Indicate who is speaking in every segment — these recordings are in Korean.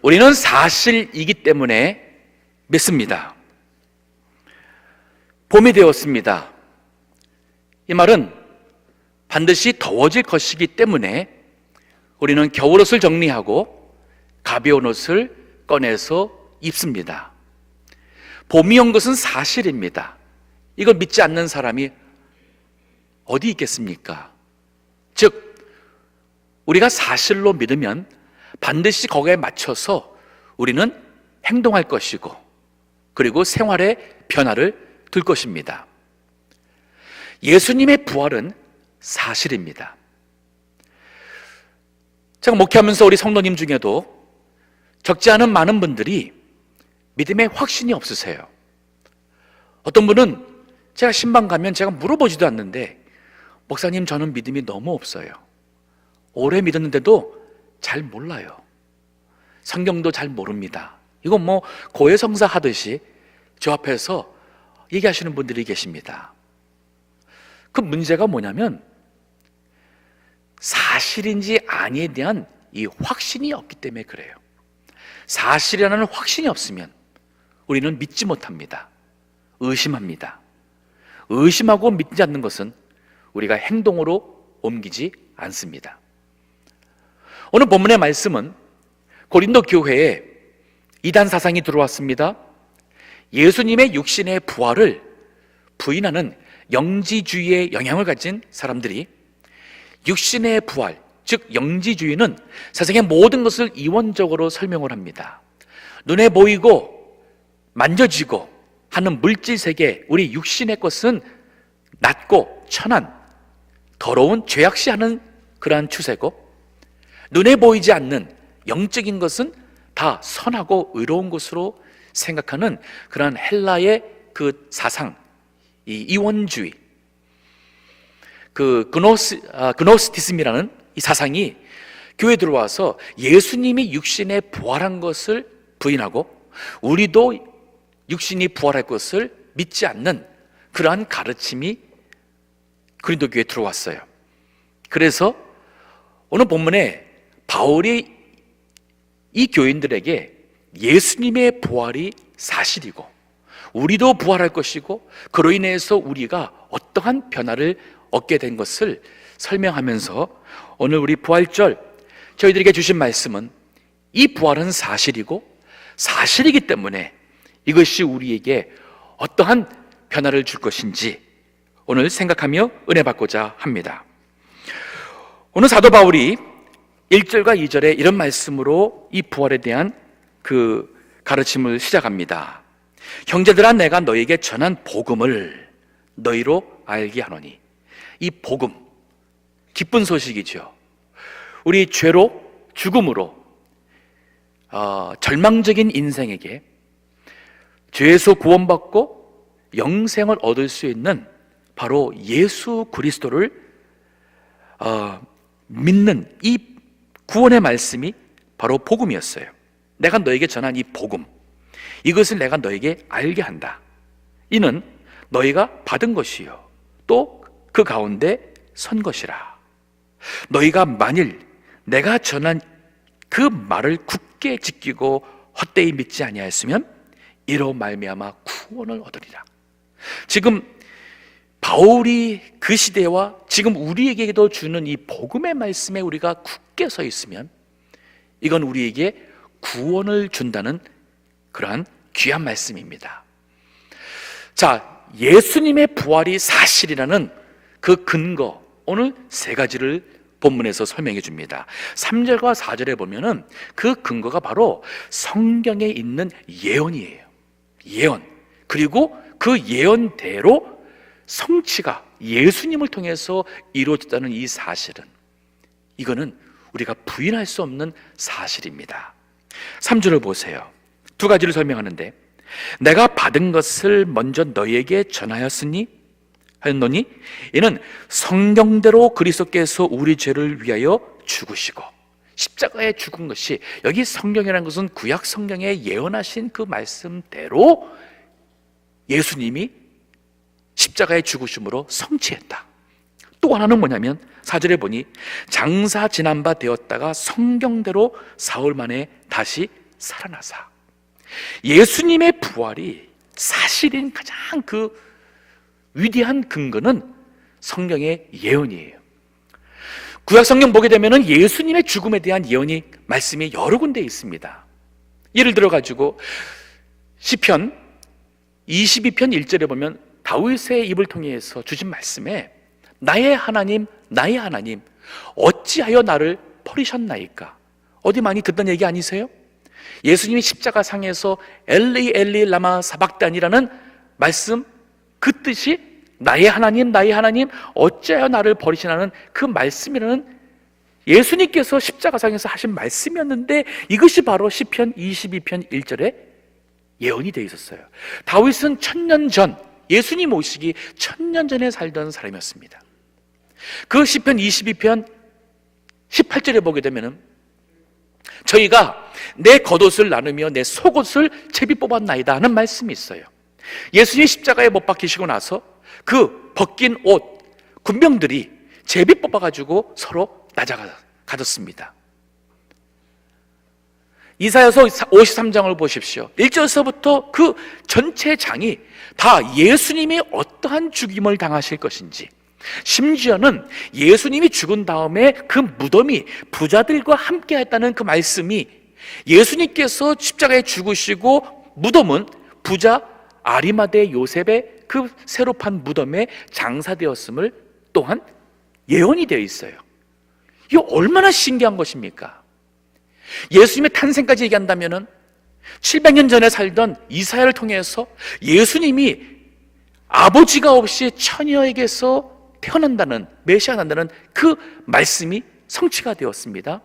Speaker 1: 우리는 사실이기 때문에 믿습니다. 봄이 되었습니다. 이 말은 반드시 더워질 것이기 때문에 우리는 겨울옷을 정리하고 가벼운 옷을 꺼내서 입습니다. 봄이 온 것은 사실입니다. 이걸 믿지 않는 사람이 어디 있겠습니까? 즉, 우리가 사실로 믿으면 반드시 거기에 맞춰서 우리는 행동할 것이고, 그리고 생활의 변화를 둘 것입니다. 예수님의 부활은 사실입니다. 제가 목회하면서 우리 성도님 중에도 적지 않은 많은 분들이 믿음에 확신이 없으세요. 어떤 분은 제가 신방 가면 제가 물어보지도 않는데, 목사님, 저는 믿음이 너무 없어요. 오래 믿었는데도 잘 몰라요. 성경도 잘 모릅니다. 이건 뭐 고해성사 하듯이 저 앞에서 얘기하시는 분들이 계십니다. 그 문제가 뭐냐면 사실인지 아니에 대한 이 확신이 없기 때문에 그래요. 사실이라는 확신이 없으면 우리는 믿지 못합니다. 의심합니다. 의심하고 믿지 않는 것은 우리가 행동으로 옮기지 않습니다. 오늘 본문의 말씀은 고린도 교회에 이단 사상이 들어왔습니다. 예수님의 육신의 부활을 부인하는 영지주의의 영향을 가진 사람들이 육신의 부활, 즉 영지주의는 세상의 모든 것을 이원적으로 설명을 합니다. 눈에 보이고 만져지고 하는 물질 세계, 우리 육신의 것은 낮고 천한, 더러운 죄악시하는 그러한 추세고, 눈에 보이지 않는 영적인 것은 다 선하고 의로운 것으로 생각하는 그러한 헬라의 그 사상, 이 이원주의, 그 그노스티즘이라는 이 사상이 교회에 들어와서 예수님이 육신에 부활한 것을 부인하고 우리도 육신이 부활할 것을 믿지 않는 그러한 가르침이 고린도 교회에 들어왔어요. 그래서 오늘 본문에 바울이 이 교인들에게 예수님의 부활이 사실이고 우리도 부활할 것이고 그로 인해서 우리가 어떠한 변화를 얻게 된 것을 설명하면서 오늘 우리 부활절 저희들에게 주신 말씀은 이 부활은 사실이고 사실이기 때문에 이것이 우리에게 어떠한 변화를 줄 것인지 오늘 생각하며 은혜 받고자 합니다. 오늘 사도 바울이 1절과 2절에 이런 말씀으로 이 부활에 대한 그 가르침을 시작합니다. 형제들아, 내가 너에게 전한 복음을 너희로 알게 하노니. 이 복음, 기쁜 소식이죠. 우리 죄로 죽음으로 절망적인 인생에게 죄에서 구원받고 영생을 얻을 수 있는 바로 예수 그리스도를 믿는 이 구원의 말씀이 바로 복음이었어요. 내가 너에게 전한 이 복음, 이것을 내가 너에게 알게 한다. 이는 너희가 받은 것이요 또 그 가운데 선 것이라. 너희가 만일 내가 전한 그 말을 굳게 지키고 헛되이 믿지 아니하였으면 이로 말미암아 구원을 얻으리라. 지금 바울이 그 시대와 지금 우리에게도 주는 이 복음의 말씀에 우리가 굳게 서 있으면 이건 우리에게 구원을 준다는 그러한 귀한 말씀입니다. 자, 예수님의 부활이 사실이라는 그 근거, 오늘 세 가지를 본문에서 설명해 줍니다. 3절과 4절에 보면은 그 근거가 바로 성경에 있는 예언이에요. 예언. 그리고 그 예언대로 성취가 예수님을 통해서 이루어졌다는 이 사실은, 이거는 우리가 부인할 수 없는 사실입니다. 3절을 보세요. 두 가지를 설명하는데, 내가 받은 것을 먼저 너희에게 전하였으니 하였노니 이는 성경대로 그리스도께서 우리 죄를 위하여 죽으시고 십자가에 죽은 것이, 여기 성경이라는 것은 구약 성경에 예언하신 그 말씀대로 예수님이 십자가에 죽으심으로 성취했다. 또 하나는 뭐냐면 4절에 보니 장사 지난 바 되었다가 성경대로 사흘 만에 다시 살아나사. 예수님의 부활이 사실인 가장 그 위대한 근거는 성경의 예언이에요. 구약 성경 보게 되면 예수님의 죽음에 대한 예언이 말씀이 여러 군데 있습니다. 예를 들어 가지고 시편 22편 1절에 보면 다윗의 입을 통해서 주신 말씀에 나의 하나님 어찌하여 나를 버리셨나이까. 어디 많이 듣던 얘기 아니세요? 예수님이 십자가 상에서 엘리 엘리 라마 사박단이라는 말씀, 그 뜻이 나의 하나님 어찌하여 나를 버리시나는 그 말씀이라는 예수님께서 십자가 상에서 하신 말씀이었는데, 이것이 바로 시편 22편 1절에 예언이 되어 있었어요. 다윗은 1000년 전, 예수님 오시기 1000년 전에 살던 사람이었습니다. 그 시편 22편 18절에 보게 되면은 저희가 내 겉옷을 나누며 내 속옷을 제비 뽑았나이다 하는 말씀이 있어요. 예수님 십자가에 못 박히시고 나서 그 벗긴 옷, 군병들이 제비 뽑아가지고 서로 가졌습니다. 이사야서 53장을 보십시오. 1절서부터 그 전체 장이 다 예수님이 어떠한 죽임을 당하실 것인지, 심지어는 예수님이 죽은 다음에 그 무덤이 부자들과 함께 했다는 그 말씀이, 예수님께서 십자가에 죽으시고 무덤은 부자 아리마대 요셉의 그 새로 판 무덤에 장사되었음을 또한 예언이 되어 있어요. 이거 얼마나 신기한 것입니까? 예수님의 탄생까지 얘기한다면 700년 전에 살던 이사야를 통해서 예수님이 아버지가 없이 처녀에게서 태어난다는, 메시아가 난다는 그 말씀이 성취가 되었습니다.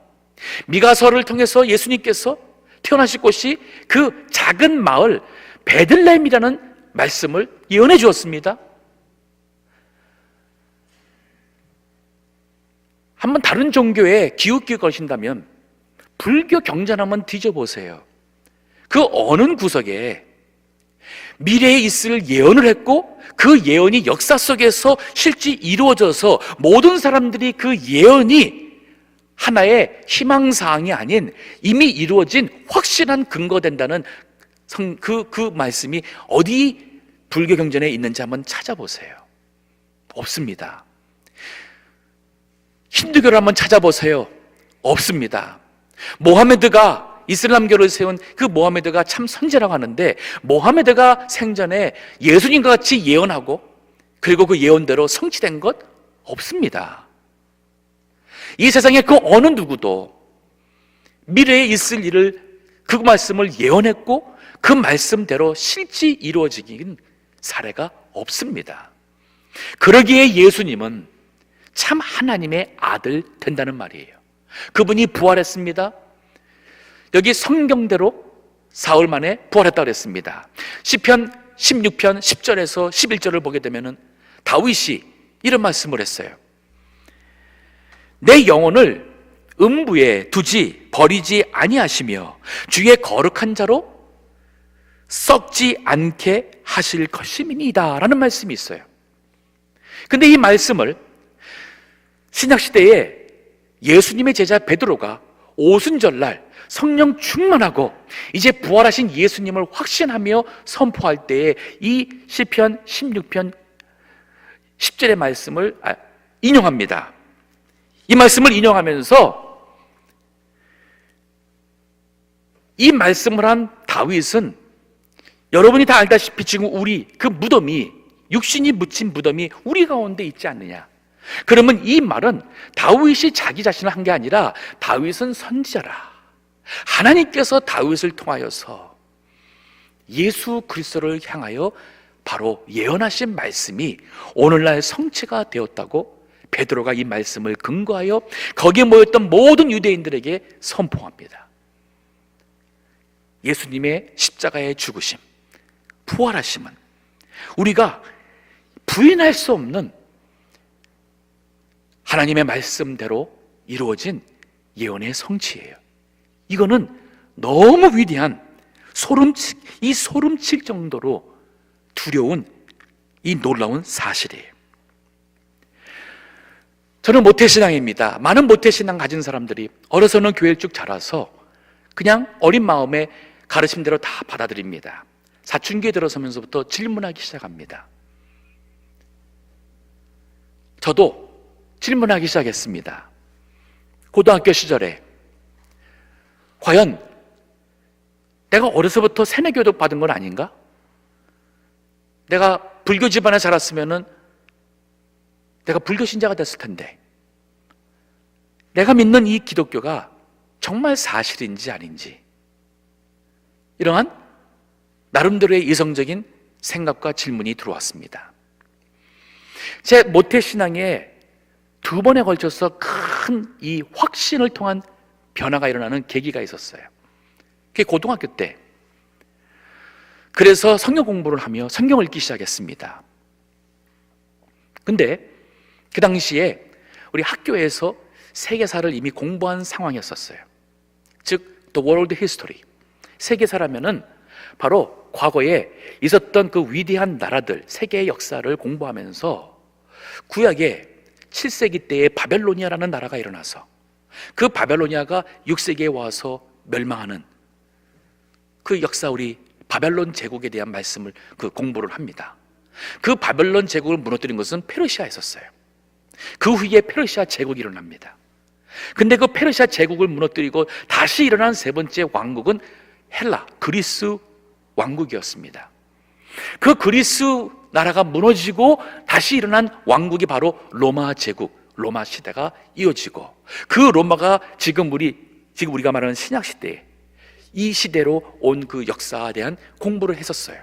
Speaker 1: 미가서를 통해서 예수님께서 태어나실 곳이 그 작은 마을 베들레헴이라는 말씀을 예언해 주었습니다. 한번 다른 종교에 기웃기웃 거리신다면 불교 경전 한번 뒤져보세요. 그 어느 구석에 미래에 있을 예언을 했고 그 예언이 역사 속에서 실제 이루어져서 모든 사람들이 그 예언이 하나의 희망사항이 아닌 이미 이루어진 확실한 근거된다는 그 말씀이 어디 불교 경전에 있는지 한번 찾아보세요. 없습니다. 힌두교를 한번 찾아보세요. 없습니다. 모하메드가, 이슬람교를 세운 그 모하메드가 참 선제라고 하는데, 모하메드가 생전에 예수님과 같이 예언하고 그리고 그 예언대로 성취된 것 없습니다. 이 세상에 그 어느 누구도 미래에 있을 일을, 그 말씀을 예언했고 그 말씀대로 실제 이루어지긴 사례가 없습니다. 그러기에 예수님은 참 하나님의 아들 된다는 말이에요. 그분이 부활했습니다. 여기 성경대로 사흘 만에 부활했다고 그랬습니다. 시편 16편 10절에서 11절을 보게 되면 다윗이 이런 말씀을 했어요. 내 영혼을 음부에 두지 버리지 아니하시며 주의 거룩한 자로 썩지 않게 하실 것임이니이다 라는 말씀이 있어요. 근데 이 말씀을 신약시대에 예수님의 제자 베드로가 오순절날 성령 충만하고 이제 부활하신 예수님을 확신하며 선포할 때에 이 시편 16편 10절의 말씀을 인용합니다. 이 말씀을 인용하면서 이 말씀을 한 다윗은, 여러분이 다 알다시피 지금 우리 그 무덤이, 육신이 묻힌 무덤이 우리 가운데 있지 않느냐. 그러면 이 말은 다윗이 자기 자신을 한 게 아니라 다윗은 선지자라, 하나님께서 다윗을 통하여서 예수 그리스도를 향하여 바로 예언하신 말씀이 오늘날 성취가 되었다고 베드로가 이 말씀을 근거하여 거기에 모였던 모든 유대인들에게 선포합니다. 예수님의 십자가의 죽으심, 부활하심은 우리가 부인할 수 없는 하나님의 말씀대로 이루어진 예언의 성취예요. 이거는 너무 위대한, 소름칠 정도로 두려운 이 놀라운 사실이에요. 저는 모태신앙입니다. 많은 모태신앙 가진 사람들이 어려서는 교회를 쭉 자라서 그냥 어린 마음에 가르침대로 다 받아들입니다. 사춘기에 들어서면서부터 질문하기 시작합니다. 저도 질문하기 시작했습니다. 고등학교 시절에 과연 내가 어려서부터 세뇌교육 받은 건 아닌가? 내가 불교 집안에 자랐으면은 내가 불교 신자가 됐을 텐데, 내가 믿는 이 기독교가 정말 사실인지 아닌지, 이러한 나름대로의 이성적인 생각과 질문이 들어왔습니다. 제 모태신앙에 두 번에 걸쳐서 큰 이 확신을 통한 변화가 일어나는 계기가 있었어요. 그게 고등학교 때. 그래서 성경 공부를 하며 성경을 읽기 시작했습니다. 근데 그 당시에 우리 학교에서 세계사를 이미 공부한 상황이었었어요. 즉 The World History, 세계사라면은 바로 과거에 있었던 그 위대한 나라들, 세계의 역사를 공부하면서 구약에 7세기 때에 바벨로니아라는 나라가 일어나서 그 바벨로니아가 6세기에 와서 멸망하는 그 역사, 우리 바벨론 제국에 대한 말씀을 공부를 합니다. 그 바벨론 제국을 무너뜨린 것은 페르시아에 있었어요. 그 후에 페르시아 제국이 일어납니다. 근데 그 페르시아 제국을 무너뜨리고 다시 일어난 세 번째 왕국은 헬라, 그리스 왕국이었습니다. 그 그리스 나라가 무너지고 다시 일어난 왕국이 바로 로마 제국, 로마 시대가 이어지고, 그 로마가 지금 우리가 말하는 신약 시대에, 이 시대로 온 그 역사에 대한 공부를 했었어요.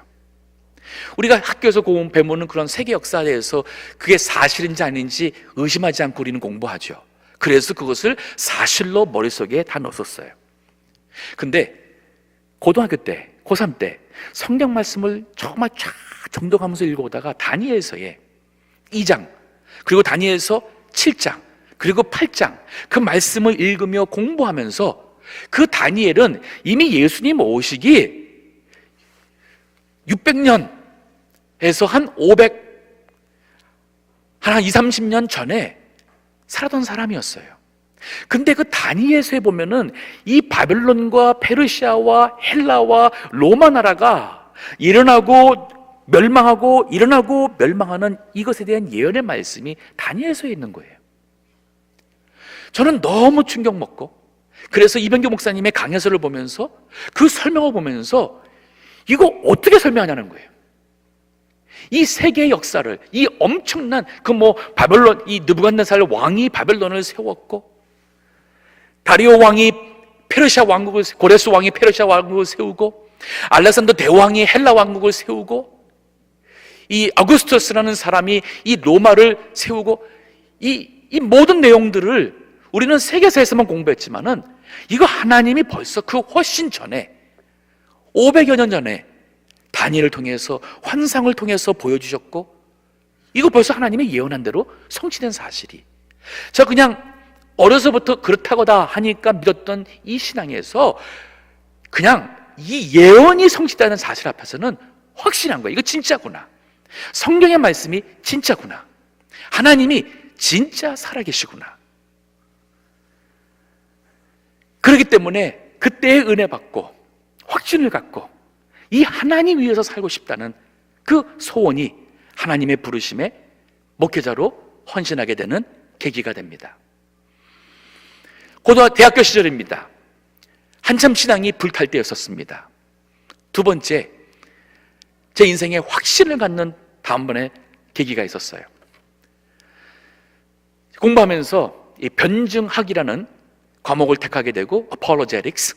Speaker 1: 우리가 학교에서 배우는 그런 세계 역사에 대해서 그게 사실인지 아닌지 의심하지 않고 우리는 공부하죠. 그래서 그것을 사실로 머릿속에 다 넣었어요. 근데 고등학교 때, 고3 때 성경 말씀을 정말 쫙 정독하면서 읽어오다가 다니엘서의 2장, 그리고 다니엘서 7장, 그리고 8장 그 말씀을 읽으며 공부하면서, 그 다니엘은 이미 예수님 오시기 600년에서 한 20-30년 전에 살았던 사람이었어요. 근데 그 다니엘서에 보면은 이 바벨론과 페르시아와 헬라와 로마 나라가 일어나고 멸망하고 일어나고 멸망하는 이것에 대한 예언의 말씀이 다니엘서에 있는 거예요. 저는 너무 충격 먹고, 그래서 이병규 목사님의 강해서를 보면서 그 설명을 보면서 이거 어떻게 설명하냐는 거예요. 이 세계의 역사를, 이 엄청난 바벨론, 이 느부갓네살 왕이 바벨론을 세웠고, 다리오 왕이 페르시아 왕국을, 고레스 왕이 페르시아 왕국을 세우고, 알렉산더 대왕이 헬라 왕국을 세우고, 이 아구스투스라는 사람이 이 로마를 세우고, 이 모든 내용들을 우리는 세계사에서만 공부했지만은 이거 하나님이 벌써 그 훨씬 전에 500여 년 전에 다니엘을 통해서, 환상을 통해서 보여주셨고, 이거 벌써 하나님이 예언한 대로 성취된 사실이, 저 그냥 어려서부터 그렇다고다 하니까 믿었던 이 신앙에서 그냥 이 예언이 성취되는 사실 앞에서는 확신한 거예요. 이거 진짜구나, 성경의 말씀이 진짜구나, 하나님이 진짜 살아계시구나. 그렇기 때문에 그때의 은혜 받고 확신을 갖고 이 하나님 위해서 살고 싶다는 그 소원이 하나님의 부르심에 목회자로 헌신하게 되는 계기가 됩니다. 대학교 시절입니다. 한참 신앙이 불탈 때였었습니다. 두 번째, 제 인생에 확신을 갖는 다음번에 계기가 있었어요. 공부하면서 이 변증학이라는 과목을 택하게 되고, apologetics,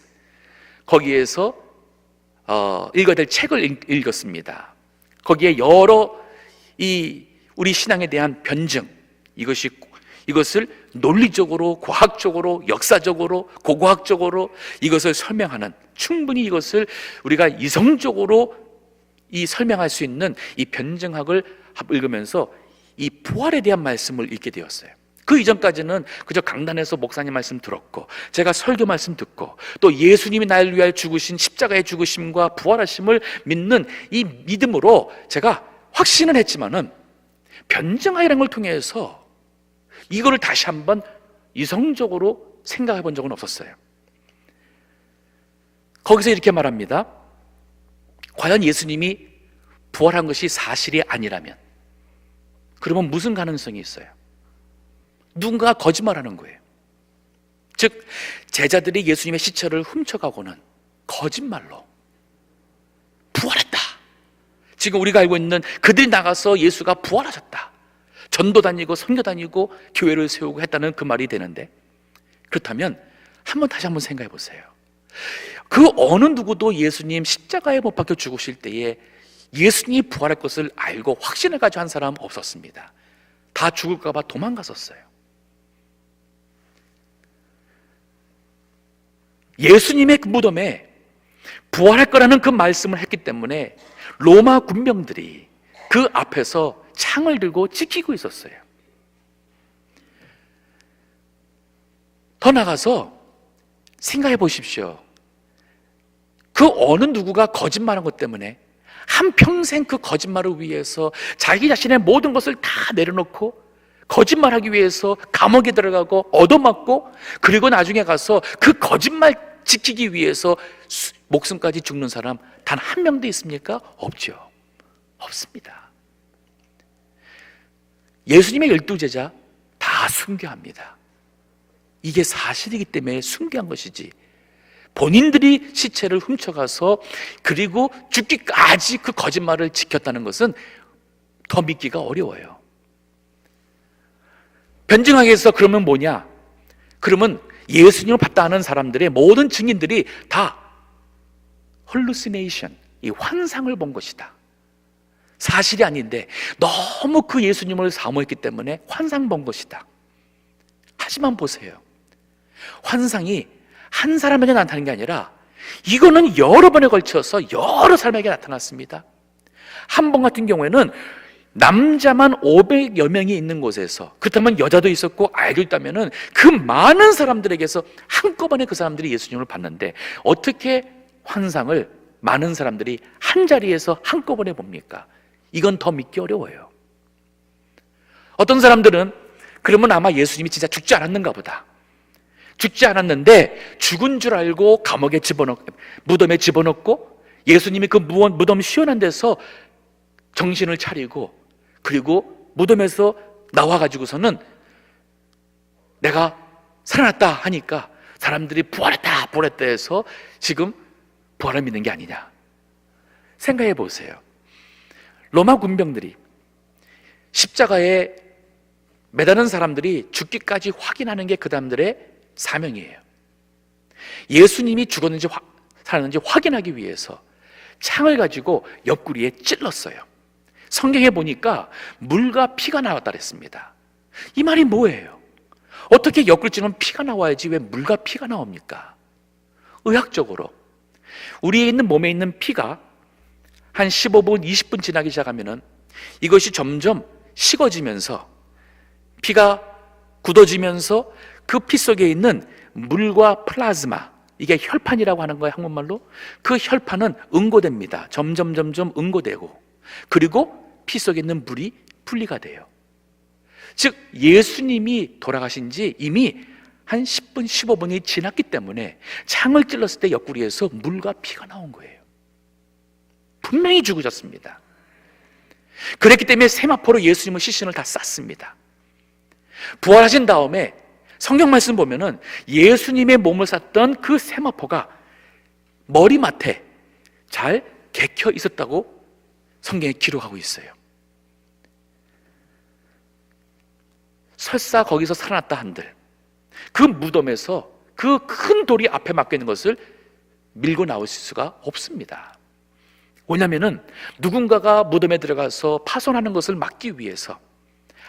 Speaker 1: 거기에서 읽어야 될 책을 읽었습니다. 거기에 여러 우리 신앙에 대한 변증, 이것을 논리적으로, 과학적으로, 역사적으로, 고고학적으로 이것을 설명하는, 충분히 이것을 우리가 이성적으로 설명할 수 있는 이 변증학을 읽으면서 이 부활에 대한 말씀을 읽게 되었어요. 그 이전까지는 그저 강단에서 목사님 말씀 들었고, 제가 설교 말씀 듣고, 또 예수님이 나를 위하여 죽으신 십자가의 죽으심과 부활하심을 믿는 이 믿음으로 제가 확신은 했지만은, 변증학이라는 걸 통해서 이거를 다시 한번 이성적으로 생각해 본 적은 없었어요. 거기서 이렇게 말합니다. 과연 예수님이 부활한 것이 사실이 아니라면, 그러면 무슨 가능성이 있어요? 누군가 거짓말하는 거예요. 즉, 제자들이 예수님의 시체를 훔쳐가고는 거짓말로 부활했다, 지금 우리가 알고 있는 그들이 나가서 예수가 부활하셨다, 전도 다니고 선교 다니고 교회를 세우고 했다는 그 말이 되는데, 그렇다면 다시 한번 생각해 보세요. 그 어느 누구도 예수님 십자가에 못 박혀 죽으실 때에 예수님이 부활할 것을 알고 확신을 가지고 한 사람 없었습니다. 다 죽을까 봐 도망갔었어요. 예수님의 그 무덤에 부활할 거라는 그 말씀을 했기 때문에 로마 군병들이 그 앞에서 창을 들고 지키고 있었어요. 더 나가서 생각해 보십시오. 그 어느 누구가 거짓말한 것 때문에 한평생 그 거짓말을 위해서 자기 자신의 모든 것을 다 내려놓고 거짓말하기 위해서 감옥에 들어가고 얻어맞고, 그리고 나중에 가서 그 거짓말 지키기 위해서 목숨까지 죽는 사람 단 한 명도 있습니까? 없죠. 없습니다. 예수님의 12제자 다 순교합니다. 이게 사실이기 때문에 순교한 것이지, 본인들이 시체를 훔쳐가서 그리고 죽기까지 그 거짓말을 지켰다는 것은 더 믿기가 어려워요. 변증하기 위해서 그러면 뭐냐? 그러면 예수님을 봤다 하는 사람들의 모든 증인들이 다 hallucination, 이 환상을 본 것이다, 사실이 아닌데 너무 그 예수님을 사모했기 때문에 환상 본 것이다. 하지만 보세요, 환상이 한 사람에게 나타나는 게 아니라 이거는 여러 번에 걸쳐서 여러 사람에게 나타났습니다. 한 번 같은 경우에는 남자만 500여 명이 있는 곳에서, 그렇다면 여자도 있었고 아이도 있다면 그 많은 사람들에게서 한꺼번에 그 사람들이 예수님을 봤는데, 어떻게 환상을 많은 사람들이 한 자리에서 한꺼번에 봅니까? 이건 더 믿기 어려워요. 어떤 사람들은 그러면 아마 예수님이 진짜 죽지 않았는가 보다, 죽지 않았는데 죽은 줄 알고 감옥에 무덤에 집어넣고 예수님이 그 무덤 시원한 데서 정신을 차리고, 그리고 무덤에서 나와가지고서는 내가 살아났다 하니까 사람들이 부활했다 부활했다 해서 지금 부활을 믿는 게 아니냐. 생각해 보세요. 로마 군병들이 십자가에 매다는 사람들이 죽기까지 확인하는 게 그 사람들의 사명이에요. 예수님이 죽었는지 살았는지 확인하기 위해서 창을 가지고 옆구리에 찔렀어요. 성경에 보니까 물과 피가 나왔다 그랬습니다. 이 말이 뭐예요? 어떻게 옆구리 찌르면 피가 나와야지 왜 물과 피가 나옵니까? 의학적으로 우리에 있는 몸에 있는 피가 한 15분, 20분 지나기 시작하면은 이것이 점점 식어지면서 피가 굳어지면서 그 피 속에 있는 물과 플라즈마, 이게 혈판이라고 하는 거예요, 한국말로. 그 혈판은 응고됩니다. 점점 응고되고, 그리고 피 속에 있는 물이 분리가 돼요. 즉 예수님이 돌아가신 지 이미 한 10분, 15분이 지났기 때문에 창을 찔렀을 때 옆구리에서 물과 피가 나온 거예요. 분명히 죽으셨습니다. 그랬기 때문에 세마포로 예수님의 시신을 다 쌌습니다. 부활하신 다음에 성경 말씀 보면은 예수님의 몸을 쌌던 그 세마포가 머리맡에 잘 개켜 있었다고 성경에 기록하고 있어요. 설사 거기서 살아났다 한들 그 무덤에서 그 큰 돌이 앞에 막혀 있는 것을 밀고 나올 수가 없습니다. 왜냐하면 누군가가 무덤에 들어가서 파손하는 것을 막기 위해서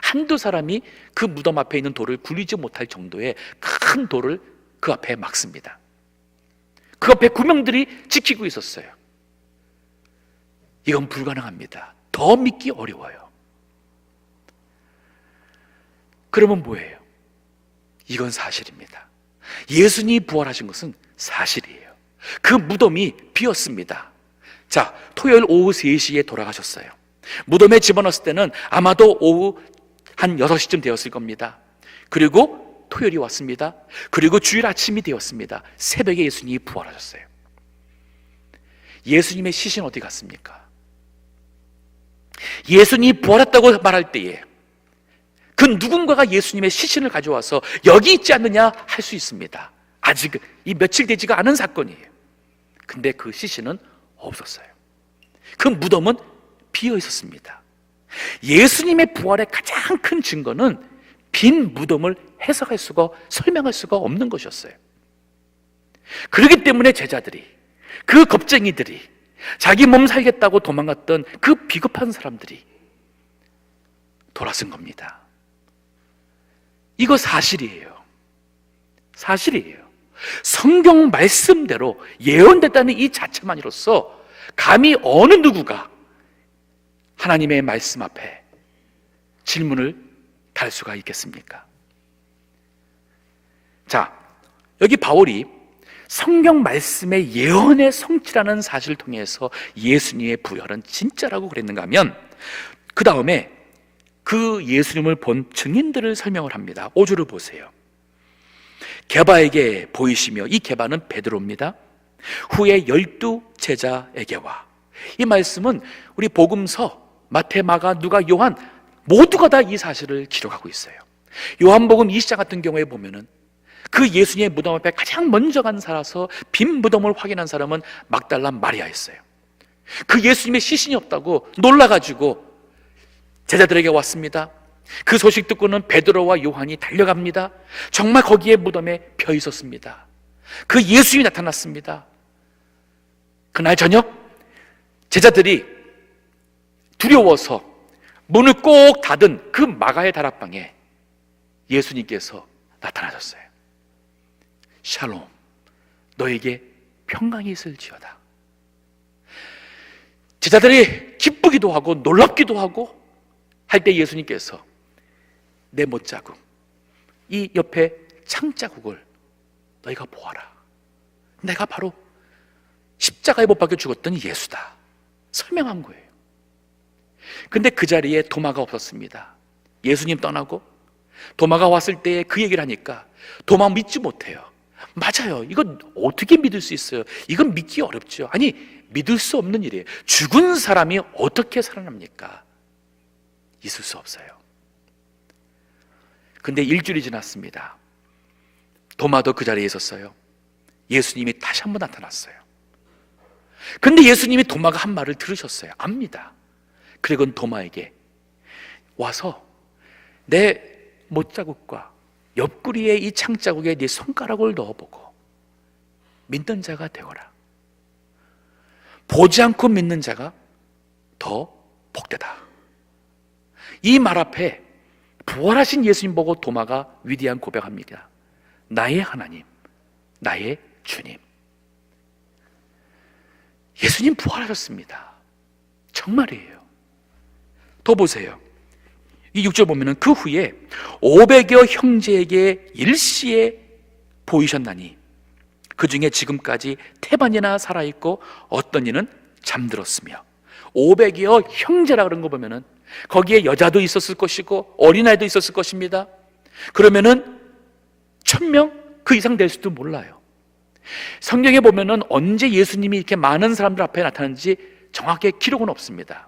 Speaker 1: 한두 사람이 그 무덤 앞에 있는 돌을 굴리지 못할 정도의 큰 돌을 그 앞에 막습니다. 그 앞에 구명들이 지키고 있었어요. 이건 불가능합니다. 더 믿기 어려워요. 그러면 뭐예요? 이건 사실입니다. 예수님이 부활하신 것은 사실이에요. 그 무덤이 비었습니다. 자, 토요일 오후 3시에 돌아가셨어요. 무덤에 집어넣었을 때는 아마도 오후 한 6시쯤 되었을 겁니다. 그리고 토요일이 왔습니다. 그리고 주일 아침이 되었습니다. 새벽에 예수님이 부활하셨어요. 예수님의 시신 어디 갔습니까? 예수님이 부활했다고 말할 때에 그 누군가가 예수님의 시신을 가져와서 여기 있지 않느냐 할 수 있습니다. 아직 이 며칠 되지가 않은 사건이에요. 근데 그 시신은 없었어요. 그 무덤은 비어 있었습니다. 예수님의 부활의 가장 큰 증거는 빈 무덤을 해석할 수가, 설명할 수가 없는 것이었어요. 그렇기 때문에 제자들이, 그 겁쟁이들이, 자기 몸 살겠다고 도망갔던 그 비겁한 사람들이 돌아선 겁니다. 이거 사실이에요. 사실이에요. 성경 말씀대로 예언됐다는 이 자체만으로서 감히 어느 누구가 하나님의 말씀 앞에 질문을 달 수가 있겠습니까? 자, 여기 바울이 성경 말씀의 예언의 성취라는 사실을 통해서 예수님의 부활은 진짜라고 그랬는가 하면 그 다음에 그 예수님을 본 증인들을 설명을 합니다. 5절을 보세요. 게바에게 보이시며, 이 게바는 베드로입니다. 후에 12 제자에게와. 이 말씀은 우리 복음서 마태, 마가, 누가, 요한 모두가 다 이 사실을 기록하고 있어요. 요한복음 2장 같은 경우에 보면은 그 예수님의 무덤 앞에 가장 먼저 간 살아서 빈 무덤을 확인한 사람은 막달라 마리아였어요. 그 예수님의 시신이 없다고 놀라가지고 제자들에게 왔습니다. 그 소식 듣고는 베드로와 요한이 달려갑니다. 정말 거기에 무덤에 펴 있었습니다. 그 예수님이 나타났습니다. 그날 저녁 제자들이 두려워서 문을 꼭 닫은 그 마가의 다락방에 예수님께서 나타나셨어요. 샬롬, 너에게 평강이 있을지어다. 제자들이 기쁘기도 하고 놀랍기도 하고 할 때 예수님께서 내 못자국, 이 옆에 창자국을 너희가 보아라. 내가 바로 십자가에 못 박혀 죽었던 예수다. 설명한 거예요. 근데 그 자리에 도마가 없었습니다. 예수님 떠나고 도마가 왔을 때 그 얘기를 하니까 도마 믿지 못해요. 맞아요. 이건 어떻게 믿을 수 있어요? 이건 믿기 어렵죠. 아니, 믿을 수 없는 일이에요. 죽은 사람이 어떻게 살아납니까? 있을 수 없어요. 근데 일주일이 지났습니다. 도마도 그 자리에 있었어요. 예수님이 다시 한번 나타났어요. 근데 예수님이 도마가 한 말을 들으셨어요. 압니다. 그리고 도마에게 와서 내 못자국과 옆구리에 이 창자국에 네 손가락을 넣어보고 믿는 자가 되어라. 보지 않고 믿는 자가 더 복되다. 이 말 앞에 부활하신 예수님 보고 도마가 위대한 고백합니다. 나의 하나님, 나의 주님. 예수님 부활하셨습니다. 정말이에요. 더 보세요. 이 6절 보면은 그 후에 500여 형제에게 일시에 보이셨나니 그 중에 지금까지 태반이나 살아있고 어떤 이는 잠들었으며. 500여 형제라 그런 거 보면은 거기에 여자도 있었을 것이고 어린아이도 있었을 것입니다. 그러면은 1000명 그 이상 될 수도 몰라요. 성경에 보면은 언제 예수님이 이렇게 많은 사람들 앞에 나타났는지 정확하게 기록은 없습니다.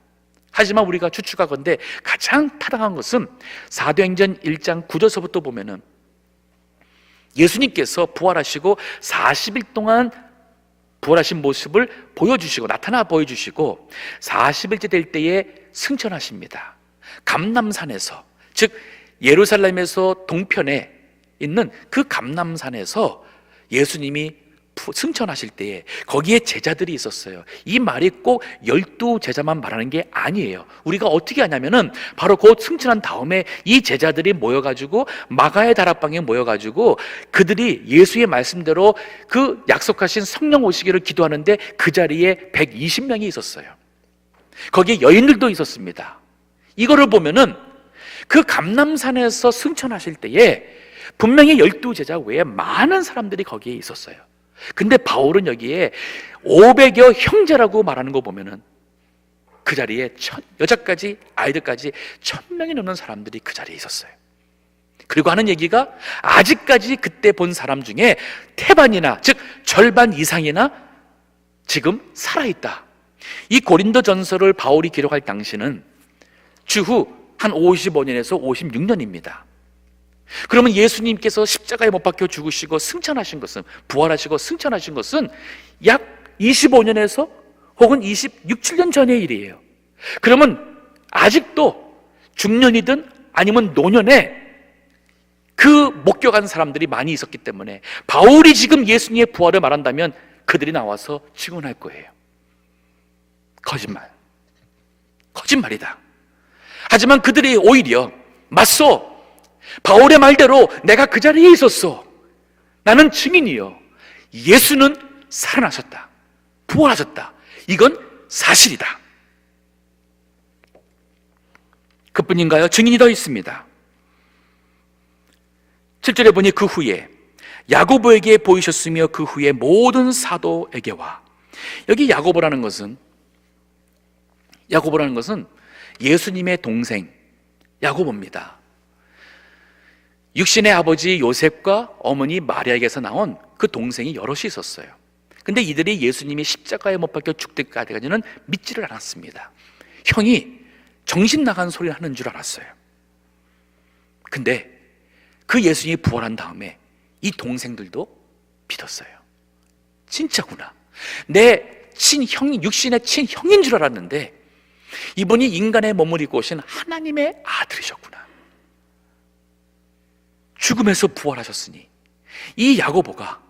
Speaker 1: 하지만 우리가 추측하건대 가장 타당한 것은 사도행전 1장 9절서부터 보면은 예수님께서 부활하시고 40일 동안 부활하신 모습을 보여주시고 나타나 보여주시고 40일째 될 때에 승천하십니다. 감람산에서, 즉 예루살렘에서 동편에 있는 그 감람산에서 예수님이 승천하실 때에 거기에 제자들이 있었어요. 이 말이 꼭 12 제자만 말하는 게 아니에요. 우리가 어떻게 하냐면은 바로 곧 승천한 다음에 이 제자들이 모여가지고 마가의 다락방에 모여가지고 그들이 예수의 말씀대로 그 약속하신 성령 오시기를 기도하는데 그 자리에 120명이 있었어요. 거기에 여인들도 있었습니다. 이거를 보면은 그 감람산에서 승천하실 때에 분명히 12 제자 외에 많은 사람들이 거기에 있었어요. 근데 바울은 여기에 500여 형제라고 말하는 거 보면은 그 자리에 여자까지 아이들까지 1000명이 넘는 사람들이 그 자리에 있었어요. 그리고 하는 얘기가 아직까지 그때 본 사람 중에 태반이나 즉 절반 이상이나 지금 살아있다. 이 고린도전서를 바울이 기록할 당시는 주후 한 55년에서 56년입니다. 그러면 예수님께서 십자가에 못 박혀 죽으시고 승천하신 것은, 부활하시고 승천하신 것은 약 25년에서 혹은 26, 7년 전의 일이에요. 그러면 아직도 중년이든 아니면 노년에 그 목격한 사람들이 많이 있었기 때문에 바울이 지금 예수님의 부활을 말한다면 그들이 나와서 증언할 거예요. 거짓말이다. 하지만 그들이 오히려 맞소, 바울의 말대로 내가 그 자리에 있었어, 나는 증인이요, 예수는 살아나셨다, 부활하셨다, 이건 사실이다. 그뿐인가요? 증인이 더 있습니다. 7절에 보니 그 후에 야고보에게 보이셨으며 그 후에 모든 사도에게와, 여기 야고보라는 것은 예수님의 동생 야고보입니다. 육신의 아버지 요셉과 어머니 마리아에게서 나온 그 동생이 여럿이 있었어요. 근데 이들이 예수님이 십자가에 못 박혀 죽을 때까지는 믿지를 않았습니다. 형이 정신 나간 소리를 하는 줄 알았어요. 근데 그 예수님이 부활한 다음에 이 동생들도 믿었어요. 진짜구나, 내 친형이, 육신의 친형인 줄 알았는데 이분이 인간의 몸을 입고 오신 하나님의 아들이셨구나, 죽음에서 부활하셨으니. 이 야고보가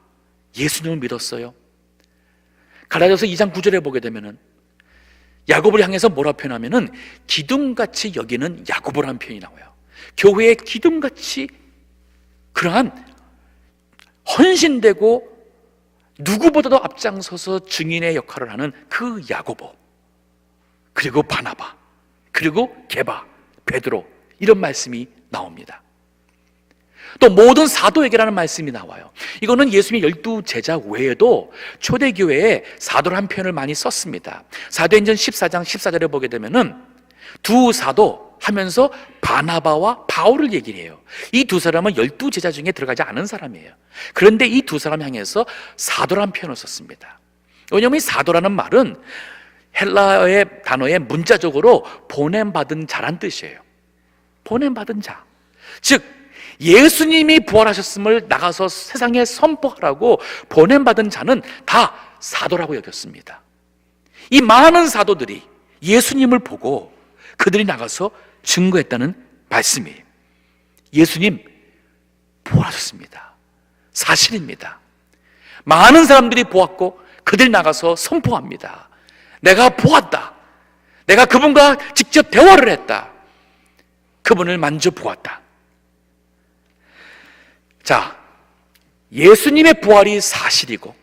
Speaker 1: 예수님을 믿었어요. 갈라디아서 2장 9절에 보게 되면은 야고보를 향해서 뭐라 표현하면은 기둥같이 여기는 야고보라는 표현이 나와요. 교회의 기둥같이 그러한 헌신되고 누구보다도 앞장서서 증인의 역할을 하는 그 야고보, 그리고 바나바, 그리고 게바, 베드로, 이런 말씀이 나옵니다. 또 모든 사도에게라는 말씀이 나와요. 이거는 예수님의 12제자 외에도 초대교회에 사도라는 표현을 많이 썼습니다. 사도행전 14장 14절에 보게 되면은 두 사도 하면서 바나바와 바울을 얘기를 해요. 이 두 사람은 12제자 중에 들어가지 않은 사람이에요. 그런데 이 두 사람 향해서 사도라는 표현을 썼습니다. 왜냐하면 이 사도라는 말은 헬라어의 단어에 문자적으로 보냄받은 자란 뜻이에요. 보냄받은 자, 즉 예수님이 부활하셨음을 나가서 세상에 선포하라고 보냄받은 자는 다 사도라고 여겼습니다. 이 많은 사도들이 예수님을 보고 그들이 나가서 증거했다는 말씀이에요. 예수님 부활하셨습니다. 사실입니다. 많은 사람들이 보았고 그들이 나가서 선포합니다. 내가 보았다, 내가 그분과 직접 대화를 했다, 그분을 만져 보았다. 자, 예수님의 부활이 사실이고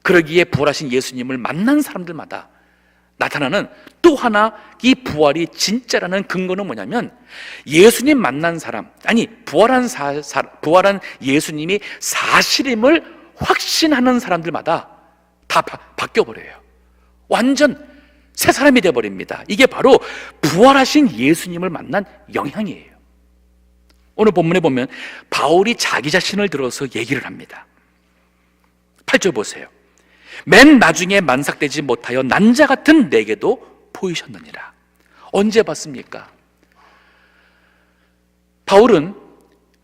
Speaker 1: 그러기에 부활하신 예수님을 만난 사람들마다 나타나는 또 하나 이 부활이 진짜라는 근거는 뭐냐면 예수님 만난 사람, 아니 부활한 예수님이 사실임을 확신하는 사람들마다 다 바뀌어버려요. 완전 새 사람이 되어버립니다. 이게 바로 부활하신 예수님을 만난 영향이에요. 오늘 본문에 보면 바울이 자기 자신을 들어서 얘기를 합니다. 8절 보세요. 맨 나중에 만삭되지 못하여 난자 같은 내게도 보이셨느니라. 언제 봤습니까? 바울은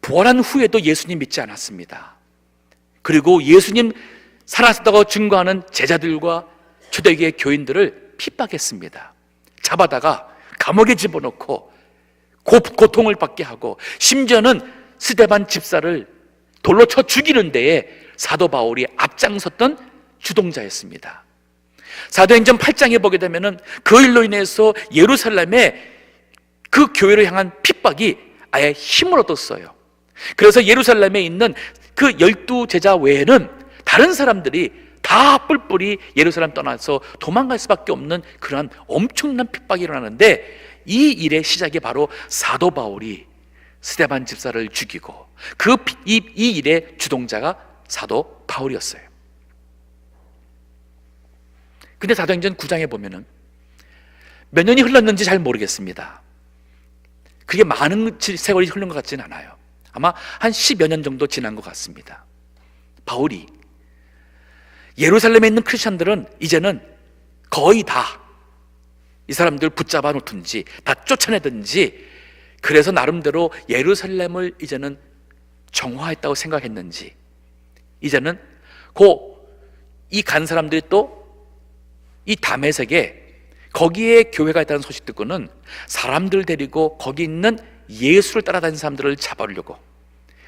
Speaker 1: 부활한 후에도 예수님 믿지 않았습니다. 그리고 예수님 살아났다고 증거하는 제자들과 초대교회 교인들을 핍박했습니다. 잡아다가 감옥에 집어넣고 고통을 받게 하고 심지어는 스데반 집사를 돌로 쳐 죽이는 데에 사도 바울이 앞장섰던 주동자였습니다. 사도행전 8장에 보게 되면은 그 일로 인해서 예루살렘의 그 교회를 향한 핍박이 아예 힘을 얻었어요. 그래서 예루살렘에 있는 그 12제자 외에는 다른 사람들이 다 뿔뿔이 예루살렘 떠나서 도망갈 수밖에 없는 그러한 엄청난 핍박이 일어나는데 이 일의 시작이 바로 사도 바울이 스데반 집사를 죽이고 이 일의 주동자가 사도 바울이었어요. 근데 사도행전 9장에 보면은 몇 년이 흘렀는지 잘 모르겠습니다. 그게 많은 세월이 흐른 것 같지는 않아요. 아마 한 10여 년 정도 지난 것 같습니다. 바울이 예루살렘에 있는 크리스천들은 이제는 거의 다 이 사람들 붙잡아 놓든지 다 쫓아내든지, 그래서 나름대로 예루살렘을 이제는 정화했다고 생각했는지, 이제는 이 간 사람들이 또 이 다메섹에 거기에 교회가 있다는 소식 듣고는 사람들 데리고 거기 있는 예수를 따라다니는 사람들을 잡아오려고,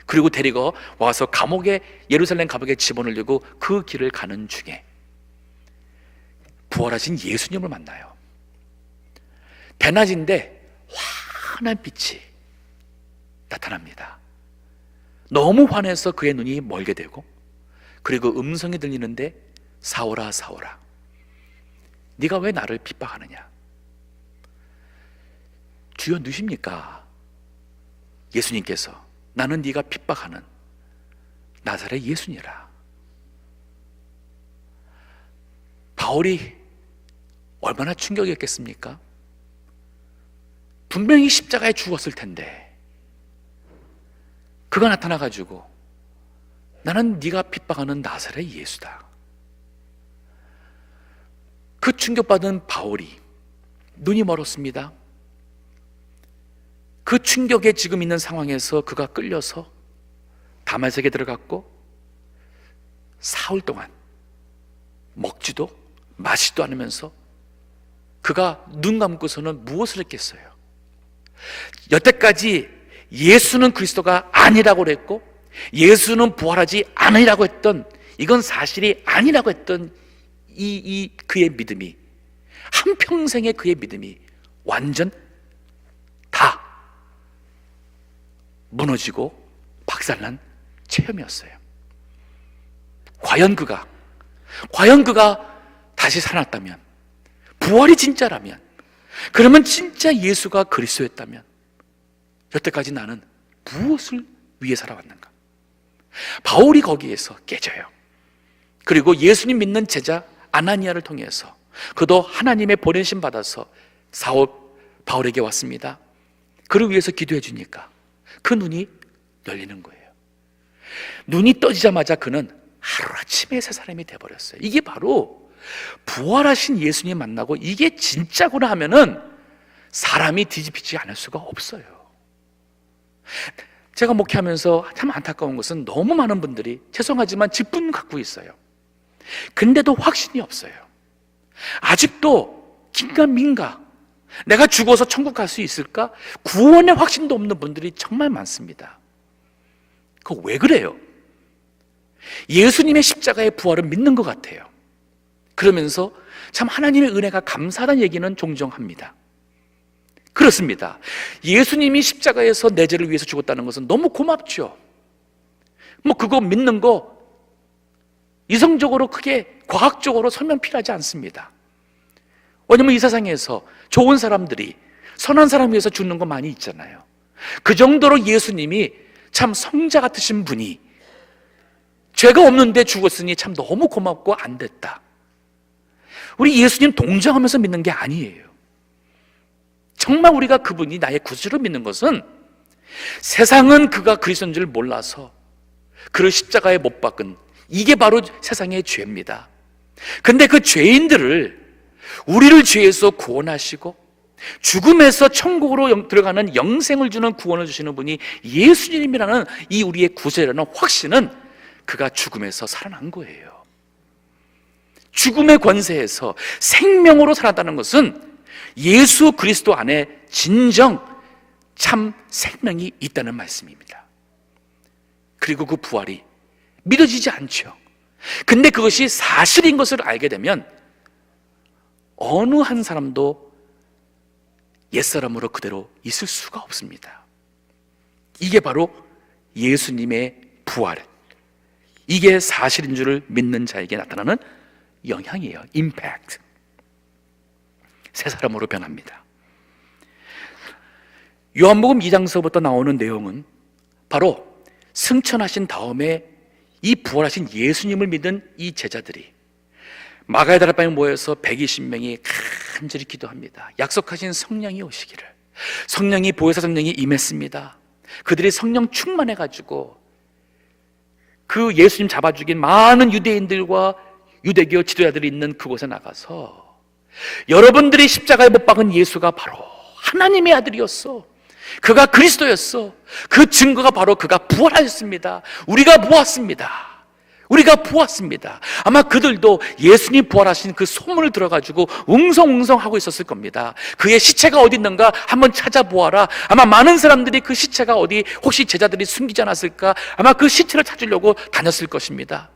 Speaker 1: 그리고 데리고 와서 예루살렘 감옥에 집어넣으려고 그 길을 가는 중에 부활하신 예수님을 만나요. 대낮인데 환한 빛이 나타납니다. 너무 환해서 그의 눈이 멀게 되고, 그리고 음성이 들리는데, 사울아 사울아 네가 왜 나를 핍박하느냐? 주여 누십니까? 예수님께서 나는 네가 핍박하는 나사렛 예수니라. 바울이 얼마나 충격이었겠습니까? 분명히 십자가에 죽었을 텐데 그가 나타나가지고 나는 네가 핍박하는 나사렛 예수다. 그 충격받은 바울이 눈이 멀었습니다. 그 충격에 지금 있는 상황에서 그가 끌려서 다메섹에 들어갔고 사흘 동안 먹지도 마시지도 않으면서 그가 눈 감고서는 무엇을 했겠어요? 여태까지 예수는 그리스도가 아니라고 그랬고 예수는 부활하지 않으리라고 했던, 이건 사실이 아니라고 했던 그의 믿음이, 한평생의 그의 믿음이 완전 다 무너지고 박살난 체험이었어요. 과연 그가 다시 살아났다면, 부활이 진짜라면, 그러면 진짜 예수가 그리스도였다면 여태까지 나는 무엇을 위해 살아왔는가? 바울이 거기에서 깨져요. 그리고 예수님 믿는 제자 아나니아를 통해서 그도 하나님의 보내심 받아서 바울에게 왔습니다. 그를 위해서 기도해 주니까 그 눈이 열리는 거예요. 눈이 떠지자마자 그는 하루아침에 새 사람이 돼버렸어요. 이게 바로 부활하신 예수님 만나고 이게 진짜구나 하면은 사람이 뒤집히지 않을 수가 없어요. 제가 목회하면서 참 안타까운 것은 너무 많은 분들이 죄송하지만 직분 갖고 있어요. 근데도 확신이 없어요. 아직도 긴가민가, 내가 죽어서 천국 갈 수 있을까? 구원의 확신도 없는 분들이 정말 많습니다. 그거 왜 그래요? 예수님의 십자가의 부활을 믿는 것 같아요. 그러면서 참 하나님의 은혜가 감사하다는 얘기는 종종 합니다. 그렇습니다. 예수님이 십자가에서 내 죄를 위해서 죽었다는 것은 너무 고맙죠. 그거 믿는 거 이성적으로 크게 과학적으로 설명 필요하지 않습니다. 왜냐면 이 세상에서 좋은 사람들이 선한 사람 위해서 죽는 거 많이 있잖아요. 그 정도로 예수님이 참 성자 같으신 분이 죄가 없는데 죽었으니 참 너무 고맙고 안 됐다. 우리 예수님 동정하면서 믿는 게 아니에요. 정말 우리가 그분이 나의 구주로 믿는 것은 세상은 그가 그리스도인 줄 몰라서 그를 십자가에 못 박은, 이게 바로 세상의 죄입니다. 근데 그 죄인들을, 우리를 죄에서 구원하시고 죽음에서 천국으로 들어가는 영생을 주는 구원을 주시는 분이 예수님이라는 이 우리의 구세라는 확신은 그가 죽음에서 살아난 거예요. 죽음의 권세에서 생명으로 살았다는 것은 예수 그리스도 안에 진정 참 생명이 있다는 말씀입니다. 그리고 그 부활이 믿어지지 않죠. 근데 그것이 사실인 것을 알게 되면 어느 한 사람도 옛사람으로 그대로 있을 수가 없습니다. 이게 바로 예수님의 부활, 이게 사실인 줄을 믿는 자에게 나타나는 영향이에요. 임팩트. 새 사람으로 변합니다. 요한복음 2장서부터 나오는 내용은 바로 승천하신 다음에 이 부활하신 예수님을 믿은 이 제자들이 마가의 다락방에 모여서 120명이 간절히 기도합니다. 약속하신 성령이 오시기를. 성령이, 보혜사 성령이 임했습니다. 그들이 성령 충만해가지고 그 예수님 잡아 죽인 많은 유대인들과 유대교 지도자들이 있는 그곳에 나가서 여러분들이 십자가에 못 박은 예수가 바로 하나님의 아들이었어. 그가 그리스도였어. 그 증거가 바로 그가 부활하였습니다. 우리가 보았습니다. 우리가 보았습니다. 아마 그들도 예수님 부활하신 그 소문을 들어가지고 웅성웅성하고 있었을 겁니다. 그의 시체가 어디 있는가 한번 찾아보아라. 아마 많은 사람들이 그 시체가 어디 혹시 제자들이 숨기지 않았을까, 아마 그 시체를 찾으려고 다녔을 것입니다.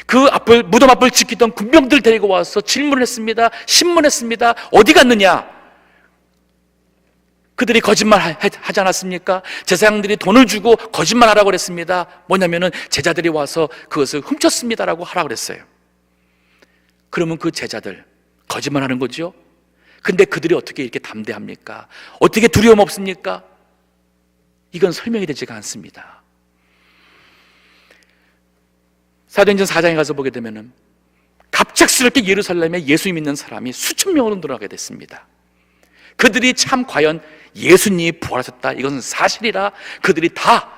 Speaker 1: 그 앞을, 무덤 앞을 지키던 군병들 데리고 와서 질문을 했습니다. 신문했습니다. 어디 갔느냐? 그들이 거짓말 하지 않았습니까? 제사장들이 돈을 주고 거짓말하라고 그랬습니다. 뭐냐면은 제자들이 와서 그것을 훔쳤습니다라고 하라고 그랬어요. 그러면 그 제자들 거짓말하는 거죠. 근데 그들이 어떻게 이렇게 담대합니까? 어떻게 두려움 없습니까? 이건 설명이 되지가 않습니다. 사도행전 4장에 가서 보게 되면은 갑작스럽게 예루살렘에 예수 믿는 사람이 수천 명으로 늘어나게 됐습니다. 그들이 참 과연 예수님이 부활하셨다, 이것은 사실이라 그들이 다,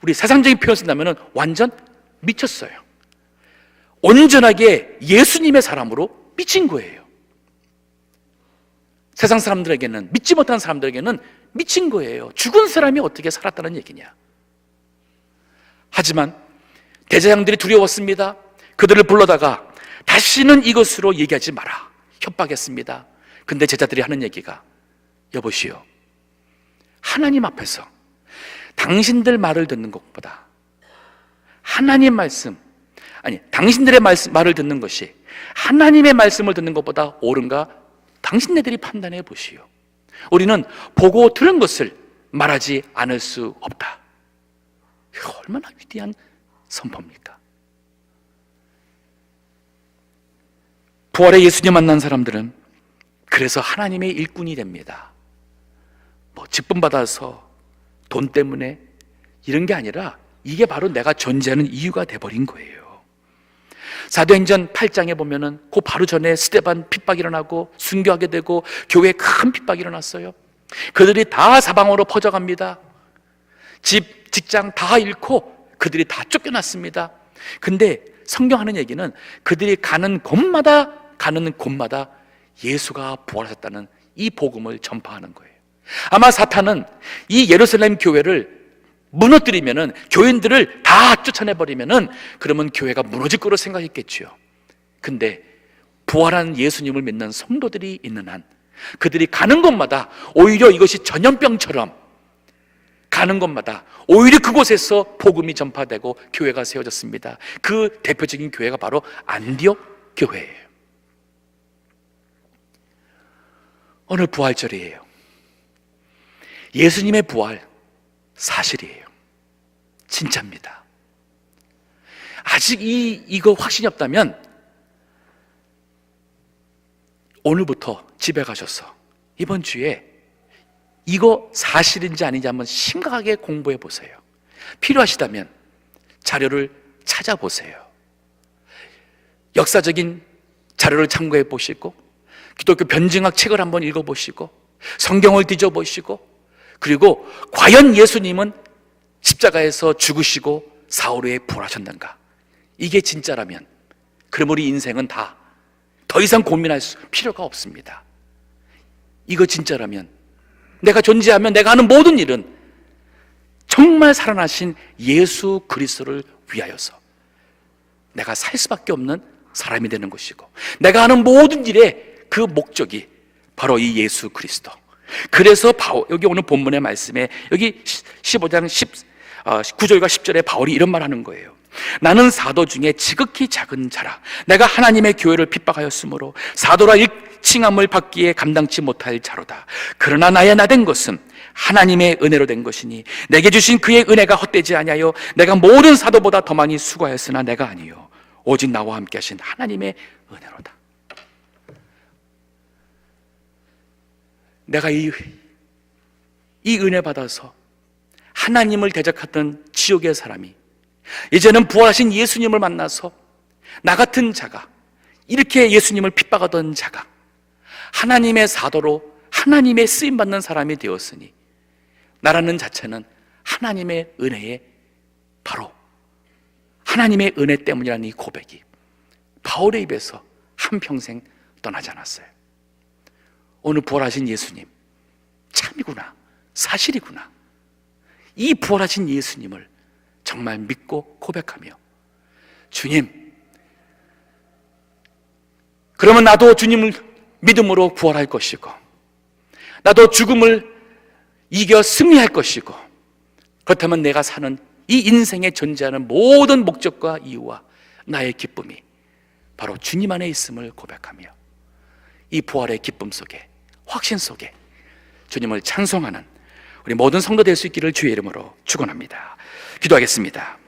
Speaker 1: 우리 세상적인 표현 쓴다면 완전 미쳤어요. 온전하게 예수님의 사람으로 미친 거예요. 세상 사람들에게는, 믿지 못한 사람들에게는 미친 거예요. 죽은 사람이 어떻게 살았다는 얘기냐. 하지만 대제사장들이 두려웠습니다. 그들을 불러다가 다시는 이것으로 얘기하지 마라 협박했습니다. 근데 제자들이 하는 얘기가, 여보시오, 하나님 앞에서 당신들 말을 듣는 것보다 하나님 말씀, 아니 당신들의 말을 듣는 것이 하나님의 말씀을 듣는 것보다 옳은가 당신네들이 판단해 보시오. 우리는 보고 들은 것을 말하지 않을 수 없다. 얼마나 위대한 선포입니까? 부활의 예수님 만난 사람들은 그래서 하나님의 일꾼이 됩니다. 뭐 직분 받아서 돈 때문에 이런 게 아니라 이게 바로 내가 존재하는 이유가 돼버린 거예요. 사도행전 8장에 보면은 그 바로 전에 스데반 핍박이 일어나고 순교하게 되고 교회에 큰 핍박이 일어났어요. 그들이 다 사방으로 퍼져갑니다. 집, 직장 다 잃고 그들이 다 쫓겨났습니다. 근데 성경 하는 얘기는 그들이 가는 곳마다 예수가 부활하셨다는 이 복음을 전파하는 거예요. 아마 사탄은 이 예루살렘 교회를 무너뜨리면은, 교인들을 다 쫓아내버리면은 그러면 교회가 무너질 거로 생각했겠죠. 근데 부활한 예수님을 믿는 성도들이 있는 한 그들이 가는 곳마다 오히려 이것이 전염병처럼 가는 곳마다 오히려 그곳에서 복음이 전파되고 교회가 세워졌습니다. 그 대표적인 교회가 바로 안디옥 교회예요. 오늘 부활절이에요. 예수님의 부활 사실이에요. 진짜입니다. 아직 이거 확신이 없다면 오늘부터 집에 가셔서 이번 주에 이거 사실인지 아닌지 한번 심각하게 공부해 보세요. 필요하시다면 자료를 찾아보세요. 역사적인 자료를 참고해 보시고 기독교 변증학 책을 한번 읽어보시고 성경을 뒤져보시고, 그리고 과연 예수님은 십자가에서 죽으시고 사흘 후에 부활하셨는가, 이게 진짜라면 그럼 우리 인생은 다 더 이상 고민할 필요가 없습니다. 이거 진짜라면 내가 존재하면 내가 하는 모든 일은 정말 살아나신 예수 그리스도를 위하여서 내가 살 수밖에 없는 사람이 되는 것이고, 내가 하는 모든 일의 그 목적이 바로 이 예수 그리스도. 그래서 여기 오늘 본문의 말씀에 여기 15장 9절과 10절에 바울이 이런 말 하는 거예요. 나는 사도 중에 지극히 작은 자라. 내가 하나님의 교회를 핍박하였으므로 사도라 칭함을 받기에 감당치 못할 자로다. 그러나 나의 나된 것은 하나님의 은혜로 된 것이니 내게 주신 그의 은혜가 헛되지 아니하여 내가 모든 사도보다 더 많이 수고하였으나 내가 아니요 오직 나와 함께 하신 하나님의 은혜로다. 내가 이 은혜 받아서 하나님을 대적하던 지옥의 사람이 이제는 부활하신 예수님을 만나서 나 같은 자가, 이렇게 예수님을 핍박하던 자가 하나님의 사도로 하나님의 쓰임받는 사람이 되었으니 나라는 자체는 하나님의 은혜에, 바로 하나님의 은혜 때문이라는 이 고백이 바울의 입에서 한평생 떠나지 않았어요. 오늘 부활하신 예수님 참이구나, 사실이구나, 이 부활하신 예수님을 정말 믿고 고백하며, 주님, 그러면 나도 주님을 믿음으로 부활할 것이고, 나도 죽음을 이겨 승리할 것이고, 그렇다면 내가 사는 이 인생에 존재하는 모든 목적과 이유와 나의 기쁨이 바로 주님 안에 있음을 고백하며, 이 부활의 기쁨 속에, 확신 속에 주님을 찬송하는 우리 모든 성도 될 수 있기를 주의 이름으로 축원합니다. 기도하겠습니다.